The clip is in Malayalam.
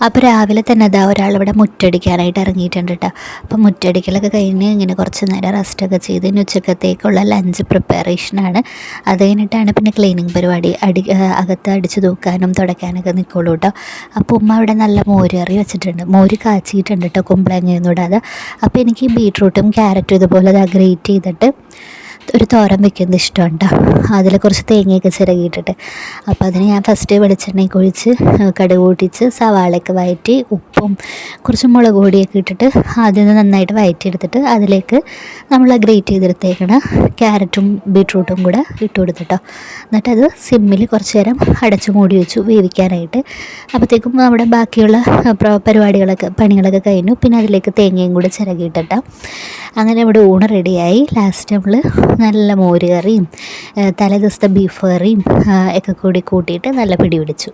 അപ്പോൾ രാവിലെ തന്നെ അതാ ഒരാളിവിടെ മുറ്റടിക്കാനായിട്ട് ഇറങ്ങിയിട്ടുണ്ട് കേട്ടോ. അപ്പോൾ മുറ്റടിക്കലൊക്കെ കഴിഞ്ഞ് ഇങ്ങനെ കുറച്ച് നേരം റെസ്റ്റൊക്കെ ചെയ്ത് ഇനി ഉച്ചക്കത്തേക്കുള്ള ലഞ്ച് പ്രിപ്പറേഷനാണ്. അത് കഴിഞ്ഞിട്ടാണ് പിന്നെ ക്ലീനിങ് പരിപാടി. അകത്ത് അടിച്ച് തൂക്കാനും തുടയ്ക്കാനൊക്കെ നിൽക്കുള്ളൂ കേട്ടോ. അപ്പോൾ ഉമ്മ അവിടെ നല്ല മോര് കറി വെച്ചിട്ടുണ്ട്, മോര് കാച്ചിയിട്ടുണ്ട് കേട്ടോ, കുമ്പളങ്ങയൊന്നും ഇടാതെ. അപ്പോൾ എനിക്ക് ബീട്രൂട്ടും ക്യാരറ്റും ഇതുപോലെ ഗ്രേറ്റ് ചെയ്തിട്ട് ഒരു തോരൻ വെക്കുന്നത് ഇഷ്ടമുണ്ട്. അതിൽ കുറച്ച് തേങ്ങയൊക്കെ ചിരകിയിട്ടിട്ട്, അപ്പോൾ അതിന് ഞാൻ ഫസ്റ്റ് വെളിച്ചെണ്ണയൊക്കെ ഒഴിച്ച് കടുക് പൊട്ടിച്ച് സവാളയൊക്കെ വഴറ്റി ഉപ്പും കുറച്ച് മുളക് പൊടിയൊക്കെ ഇട്ടിട്ട് ആദ്യം നന്നായിട്ട് വഴറ്റിയെടുത്തിട്ട് അതിലേക്ക് നമ്മൾ ഗ്രേറ്റ് ചെയ്തെടുത്തേക്കണ ക്യാരറ്റും ബീട്രൂട്ടും കൂടെ ഇട്ട് കൊടുത്തിട്ടോ. എന്നിട്ടത് സിമ്മിൽ കുറച്ച് നേരം അടച്ച് മൂടി വെച്ചു വേവിക്കാനായിട്ട്. അപ്പോഴത്തേക്കും നമ്മുടെ ബാക്കിയുള്ള പണികളൊക്കെ കഴിഞ്ഞു. പിന്നെ അതിലേക്ക് തേങ്ങയും കൂടെ ചിരകിയിട്ടിട്ടോ. അങ്ങനെ ഇവിടെ ഊണ് റെഡിയായി. ലാസ്റ്റ് നമ്മൾ നല്ല മോര് കറിയും തലേ ദിവസത്തെ ബീഫ് കറിയും ഒക്കെ കൂടി കൂട്ടിയിട്ട് നല്ല പിടി പിടിച്ചു.